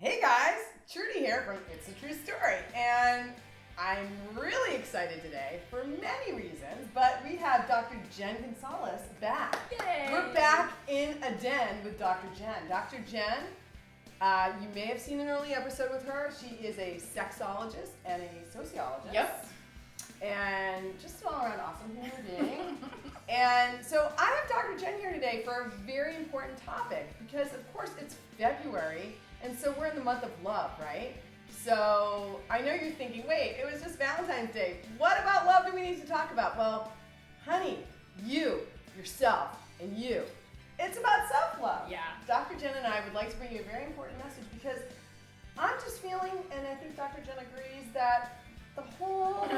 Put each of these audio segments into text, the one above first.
Hey guys, Jordy here from It's a True Story, and I'm really excited today for many reasons, but we have Dr. Jenn Gunsaullus back. Yay! We're back in a den with Dr. Jenn. Dr. Jenn, you may have seen an early episode with her. She is a sexologist and a sociologist. Yep. And just an all-around awesome human being. And so I have Dr. Jenn here today for a very important topic because, of course, it's February, and so we're in the month of love, right? So I know you're thinking, wait, it was just Valentine's Day. What about love do we need to talk about? Well, honey, you, yourself, and you. It's about self-love. Yeah. Dr. Jenn and I would like to bring you a very important message because I'm just feeling, and I think Dr. Jenn agrees, that the whole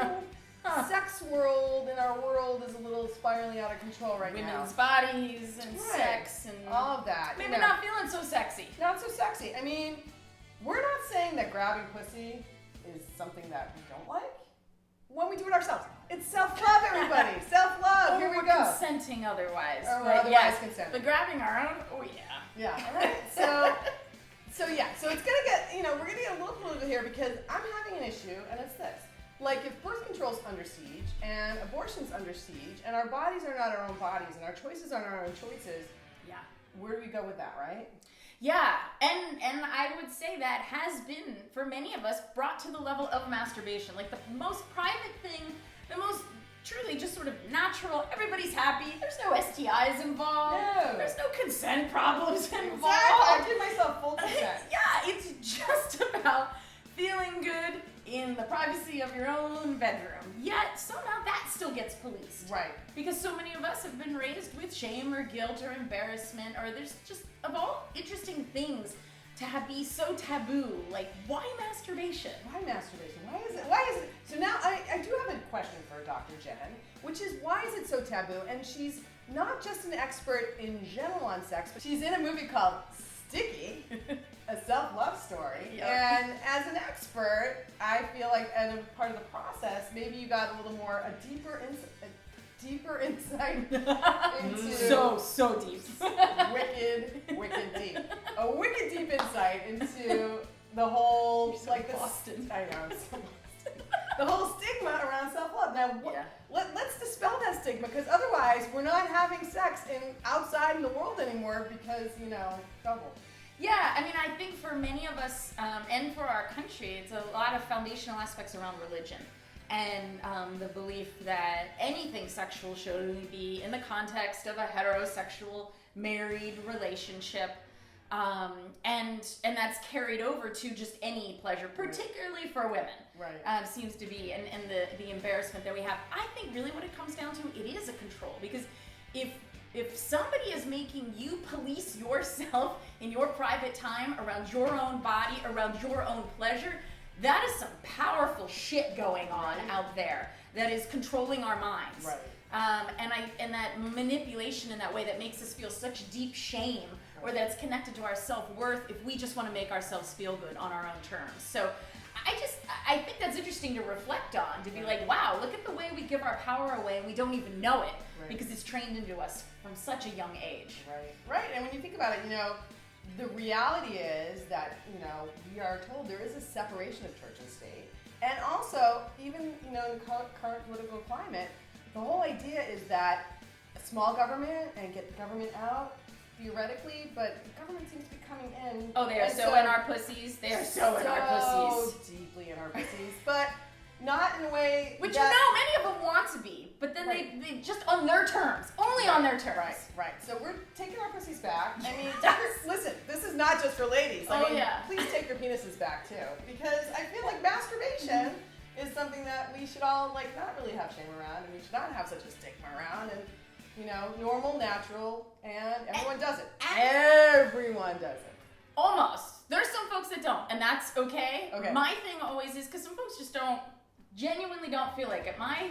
sex world in our world is a little spiraling out of control right now. Women's bodies and sex and all of that. Maybe not feeling so sexy. Not so sexy. I mean, we're not saying that grabbing pussy is something that we don't like when we do it ourselves. It's self-love, everybody. Self-love. Here we go. Consenting otherwise. Or But otherwise yes, consenting. but grabbing our own, oh yeah. Yeah. All right. So it's gonna get, we're gonna get a little political here because I'm having an issue, and it's this. Like, if birth control's under siege, and abortion's under siege, and our bodies are not our own bodies, and our choices aren't our own choices, Yeah. where do we go with that, right? Yeah, and I would say that has been, for many of us, brought to the level of masturbation. Like the most private thing, the most truly just sort of natural, everybody's happy, there's no STIs involved, No. there's no consent problems involved. Exactly. I give myself full consent. Yeah, it's just about feeling good in the privacy of your own bedroom. Yet somehow that still gets policed. Right. Because so many of us have been raised with shame or guilt or embarrassment, or there's just, of all interesting things to be so taboo. Like, why masturbation? Why masturbation? Why is it? So now I do have a question for Dr. Jenn, which is, why is it so taboo? And she's not just an expert in general on sex, but she's in a movie called Stigma, a self-love story. Yep. And as an expert, I feel like as a part of the process, maybe you got a little more, a deeper insight into So deep. wicked deep. A wicked deep insight into the whole, Boston. I know, I'm so Boston. The whole stigma around self-love. Now, let's dispel that stigma, because otherwise we're not having sex outside in the world anymore because, trouble. Yeah, I mean, I think for many of us, and for our country, it's a lot of foundational aspects around religion. And the belief that anything sexual should only be in the context of a heterosexual married relationship. And that's carried over to just any pleasure, particularly for women. Right. Seems to be, and the embarrassment that we have. I think really what it comes down to, it is a control. Because if somebody is making you police yourself in your private time around your own body, around your own pleasure, that is some powerful shit going on out there that is controlling our minds. Right. And that manipulation in that way that makes us feel such deep shame, or that's connected to our self-worth if we just want to make ourselves feel good on our own terms. So I think that's interesting to reflect on, to be like, wow, look at the way we give our power away and we don't even know it because it's trained into us from such a young age. Right. And when you think about it, the reality is that, we are told there is a separation of church and state. And also, even, in the current political climate, the whole idea is that a small government and get the government out, theoretically, but the government seems to be coming in. Oh, they are so in our pussies. They are so in our pussies. So deeply in our pussies. But not in a way which that, many of them want to be, but then they just on their terms. Only on their terms. Right. So we're taking our pussies back. I mean, Yes. listen, this is not just for ladies. Please take your penises back too. Because I feel like masturbation is something that we should all not really have shame around, and we should not have such a stigma around, and normal, natural, and everyone does it. Everyone does it. Almost. There's some folks that don't, and that's okay. Okay. My thing always is, because some folks just genuinely don't feel like it. My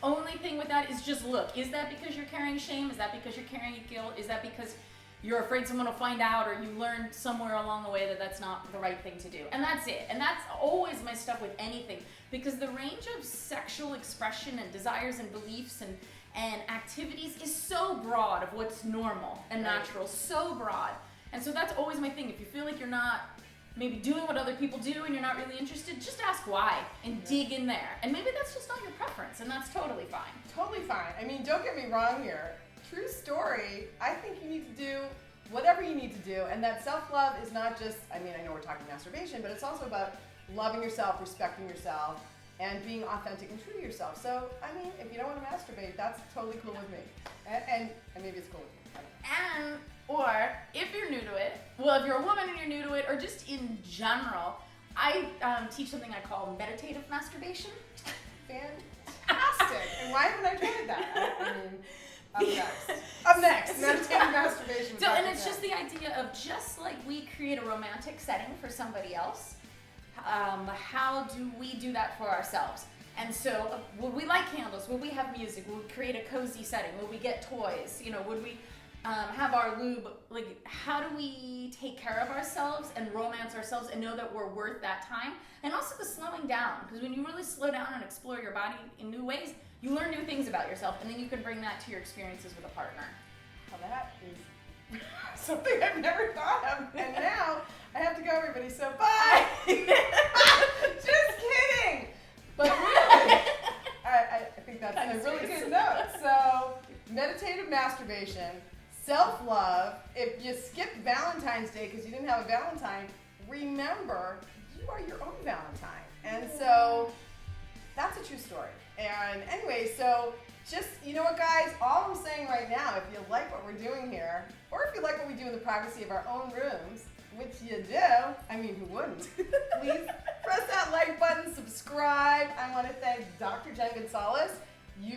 only thing with that is just look, is that because you're carrying shame? Is that because you're carrying guilt? Is that because you're afraid someone will find out, or you learned somewhere along the way that that's not the right thing to do? And that's it. And that's always my stuff with anything, because the range of sexual expression and desires and beliefs and activities is so broad of what's normal and natural, so broad. And so that's always my thing. If you feel like you're not maybe doing what other people do and you're not really interested, just ask why and dig in there. And maybe that's just not your preference, and that's totally fine. Totally fine. I mean, don't get me wrong here. TruStory, I think you need to do whatever you need to do, and that self-love is not just, I mean, I know we're talking masturbation, but it's also about loving yourself, respecting yourself, and being authentic and true to yourself. So, I mean, if you don't want to masturbate, that's totally cool with me. And maybe it's cool with you. And, or, if you're new to it, well, if you're a woman and you're new to it, or just in general, I teach something I call meditative masturbation. Fantastic. And why haven't I tried that? I mean, up next. Meditative masturbation. So, and it's just the idea of just like we create a romantic setting for somebody else, how do we do that for ourselves? And so, would we light candles? Would we have music? Would we create a cozy setting? Would we get toys? You know, would we have our lube? Like, how do we take care of ourselves and romance ourselves and know that we're worth that time? And also the slowing down, because when you really slow down and explore your body in new ways, you learn new things about yourself, and then you can bring that to your experiences with a partner. Well, that is something I've never thought of, and now I have to go, everybody, so bye! Just kidding! But really, I think that's a really good note. So, meditative masturbation, self-love. If you skipped Valentine's Day because you didn't have a Valentine, remember, you are your own Valentine. And so, that's a true story. And anyway, so just, you know what, guys? All I'm saying right now, if you like what we're doing here, or if you like what we do in the privacy of our own rooms, which you do, I mean, who wouldn't? Please press that like button, subscribe. I want to thank Dr. Jenn Gunsaullus.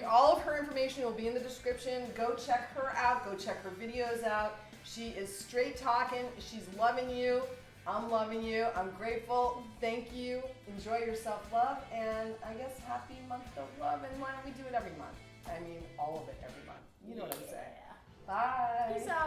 All of her information will be in the description. Go check her out. Go check her videos out. She is straight talking. She's loving you. I'm loving you. I'm grateful. Thank you. Enjoy your self-love. And I guess happy month of love. And why don't we do it every month? I mean, all of it every month. You know what I'm saying. Bye. Peace out.